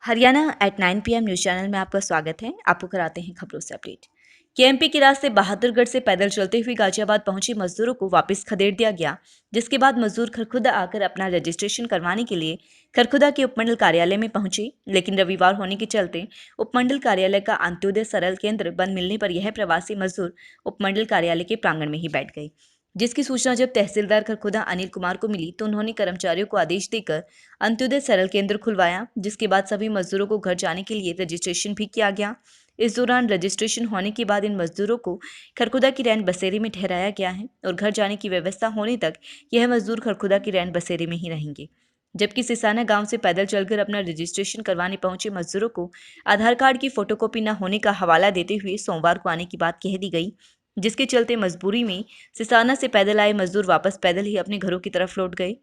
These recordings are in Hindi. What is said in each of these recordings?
Haryana at 9 PM news channel में आपका स्वागत है। आपको कराते हैं खबरों से अपडेट। केएमपी के रास्ते बहादुरगढ़ से पैदल चलते हुए गाजियाबाद पहुंचे मजदूरों को वापस खदेड़ दिया गया, जिसके बाद मजदूर खरखुदा आकर अपना रजिस्ट्रेशन करवाने के लिए खरखुदा के उपमंडल कार्यालय में पहुंचे। लेकिन रविवार होने के चलते उपमंडल कार्यालय का अंत्योदय सरल केंद्र बंद मिलने पर यह प्रवासी मजदूर उपमंडल कार्यालय के प्रांगण में ही बैठ गए, जिसकी सूचना जब तहसीलदार खरखुदा अनिल कुमार को मिली तो उन्होंने कर्मचारियों को आदेश देकर अंत्योदय सरल केंद्र खुलवाया, जिसके बाद सभी मजदूरों को घर जाने के लिए रजिस्ट्रेशन भी किया गया। इस दौरान रजिस्ट्रेशन होने के बाद इन मजदूरों को खरखुदा की रैन बसेरे में ठहराया गया है और घर जाने की व्यवस्था होने तक यह मजदूर खरखुदा की रैन बसेरे में ही रहेंगे। जबकि सिसाना गांव से पैदल चलकर अपना रजिस्ट्रेशन करवाने पहुंचे मजदूरों को आधार कार्ड की फोटोकॉपी न होने का हवाला देते हुए सोमवार को आने की बात कह दी गई, जिसके चलते मजबूरी में सिसाना से पैदल आए मजदूर वापस पैदल ही अपने घरों की तरफ लौट गए।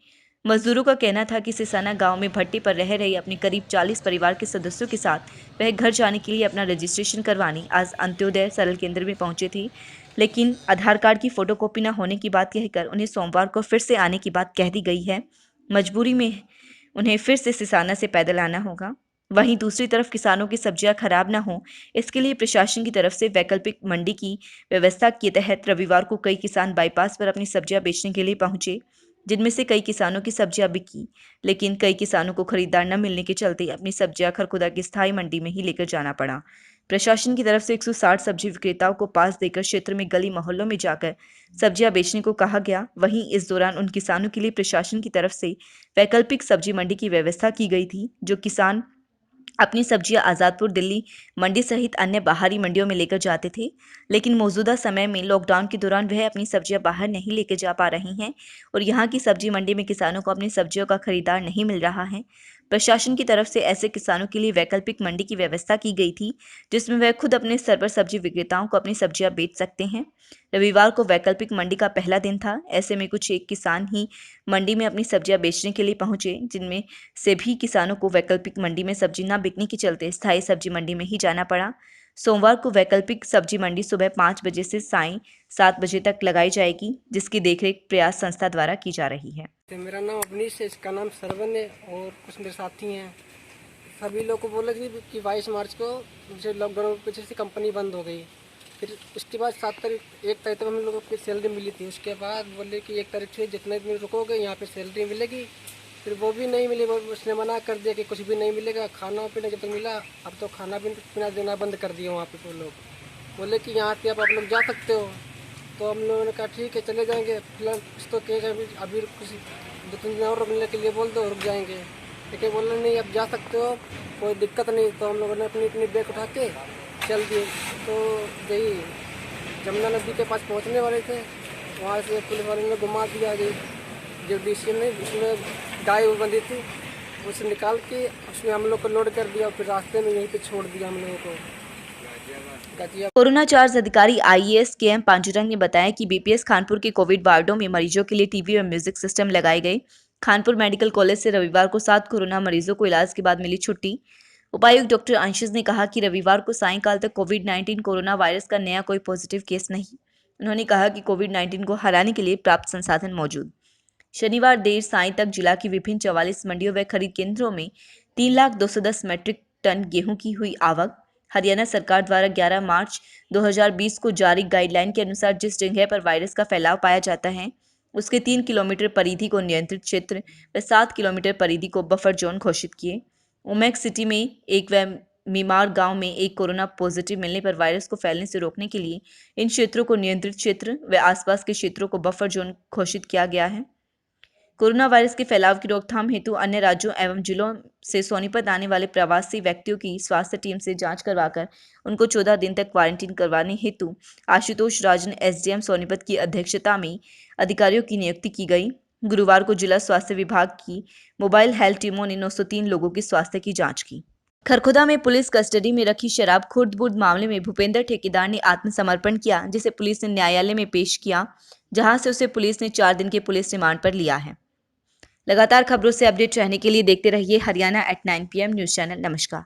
मजदूरों का कहना था कि सिसाना गांव में भट्टी पर रह रहे अपने करीब 40 परिवार के सदस्यों के साथ वह घर जाने के लिए अपना रजिस्ट्रेशन करवाने आज अंत्योदय सरल केंद्र में पहुंचे थे, लेकिन आधार कार्ड की फोटोकॉपी न होने की बात कहकर उन्हें सोमवार को फिर से आने की बात कह दी गई है। मजबूरी में उन्हें फिर से सिसाना से पैदल आना होगा। वहीं दूसरी तरफ किसानों की सब्जियां खराब न हो, इसके लिए प्रशासन की तरफ से वैकल्पिक मंडी की व्यवस्था के तहत रविवार को कई किसान बाईपास पर अपनी सब्जियां बेचने के लिए पहुंचे, जिनमें से कई किसानों की सब्जियां बिकी, लेकिन कई किसानों को खरीदार न मिलने के चलते अपनी सब्जियां खरखुदा की स्थायी मंडी में ही लेकर जाना पड़ा। प्रशासन की तरफ से 160 सब्जी विक्रेताओं को पास देकर क्षेत्र में गली मोहल्लों में जाकर सब्जियां बेचने को कहा गया। वहीं इस दौरान उन किसानों के लिए प्रशासन की तरफ से वैकल्पिक सब्जी मंडी की व्यवस्था की गई थी, जो किसान अपनी सब्जियां आज़ादपुर दिल्ली मंडी सहित अन्य बाहरी मंडियों में लेकर जाते थे, लेकिन मौजूदा समय में लॉकडाउन के दौरान वह अपनी सब्जियां बाहर नहीं लेकर जा पा रही हैं और यहां की सब्जी मंडी में किसानों को अपनी सब्जियों का खरीदार नहीं मिल रहा है। प्रशासन की तरफ से ऐसे किसानों के लिए वैकल्पिक मंडी की व्यवस्था की गई थी, जिसमें वह खुद अपने स्तर पर सब्जी विक्रेताओं को अपनी सब्जियां बेच सकते हैं। रविवार को वैकल्पिक मंडी का पहला दिन था। ऐसे में कुछ एक किसान ही मंडी में अपनी सब्जियां बेचने के लिए पहुंचे, जिनमें से भी किसानों को वैकल्पिक मंडी में सब्जी न बिकने के चलते स्थायी सब्जी मंडी में ही जाना पड़ा। सोमवार को वैकल्पिक सब्जी मंडी सुबह 5 बजे से सायं 7 बजे तक लगाई जाएगी, जिसकी देखरेख प्रयास संस्था द्वारा की जा रही है। मेरा नाम अवनीश है, इसका नाम सरवन है और कुछ मेरे साथी हैं। सभी लोग को बोला कि 22 मार्च को जो लॉकडाउन की वजह से कंपनी बंद हो गई। फिर उसके बाद 1 तारीख तक हम लोगों को सैलरी मिली थी। उसके बाद बोले कि 1 तारीख से जितने दिन रुकोगे यहाँ पे सैलरी मिलेगी। फिर वो भी नहीं मिली। उसने मना कर दिया कि कुछ भी नहीं मिलेगा, खाना पीना जब तक मिला। अब तो खाना पीना देना बंद कर दिया। वहाँ पे वो लोग बोले कि यहाँ पे आप लोग जा सकते हो। तो हम लोगों ने कहा ठीक है चले जाएंगे। फिलहाल कुछ तो कहेगा अभी कुछ 2-3 दिन और रुकने के लिए बोल दो, रुक जाएंगे। लेकिन बोले नहीं अब जा सकते हो, कोई दिक्कत नहीं। तो हम लोगों ने अपनी बैग उठा के चल दिए। तो यही जमुना नदी के पास पहुंचने वाले थे, वहाँ से पुलिस वाले ने घुमा दिया। जो डीसी ने उसमें गाय बंधी थी उसे निकाल के उसमें हम लोग को लोड कर दिया। फिर रास्ते में यहीं पे छोड़ दिया हम लोगों को। कोरोना चार्ज अधिकारी आईएएस केएम पांचुरंग ने बताया कि बीपीएस खानपुर के कोविड वार्डों में मरीजों के लिए टीवी और म्यूजिक सिस्टम लगाए गए। खानपुर मेडिकल कॉलेज से रविवार को 7 कोरोना मरीजों को इलाज के बाद मिली छुट्टी। उपायुक्त डॉक्टर अंशज ने कहा कि रविवार को सायंकाल तक कोविड-19 कोरोना वायरस का नया कोई पॉजिटिव केस नहीं। उन्होंने कहा कि कोविड-19 को हराने के लिए प्राप्त संसाधन मौजूद। शनिवार देर सायं तक जिला की विभिन्न 44 मंडियों व खरीद केंद्रों में 3,210 मीट्रिक टन गेहूं की हुई आवक। हरियाणा सरकार द्वारा 11 मार्च 2020 को जारी गाइडलाइन के अनुसार जिस जगह पर वायरस का फैलाव पाया जाता है उसके 3 किलोमीटर परिधि को नियंत्रित क्षेत्र व 7 किलोमीटर परिधि को बफर जोन घोषित किए। उमेक सिटी में एक व मीमार गांव में एक कोरोना पॉजिटिव मिलने पर वायरस को फैलने से रोकने के लिए इन क्षेत्रों को नियंत्रित क्षेत्र व आसपास के क्षेत्रों को बफर जोन घोषित किया गया है। कोरोना वायरस के फैलाव की रोकथाम हेतु अन्य राज्यों एवं जिलों से सोनीपत आने वाले प्रवासी व्यक्तियों की स्वास्थ्य टीम से जांच करवाकर उनको 14 दिन तक क्वारंटीन करवाने हेतु आशुतोष राजन एसडीएम सोनीपत की अध्यक्षता में अधिकारियों की नियुक्ति की गई। गुरुवार को जिला स्वास्थ्य विभाग की मोबाइल हेल्थ टीमों ने 903 लोगों के स्वास्थ्य की जाँच की। खरखुदा में पुलिस कस्टडी में रखी शराब खुर्द-बुर्द मामले में भूपेंद्र ठेकेदार ने आत्मसमर्पण किया, जिसे पुलिस ने न्यायालय में पेश किया, जहां से उसे पुलिस ने 4 दिन के पुलिस रिमांड पर लिया है। लगातार खबरों से अपडेट रहने के लिए देखते रहिए Haryana at 9 PM news channel. नमस्कार।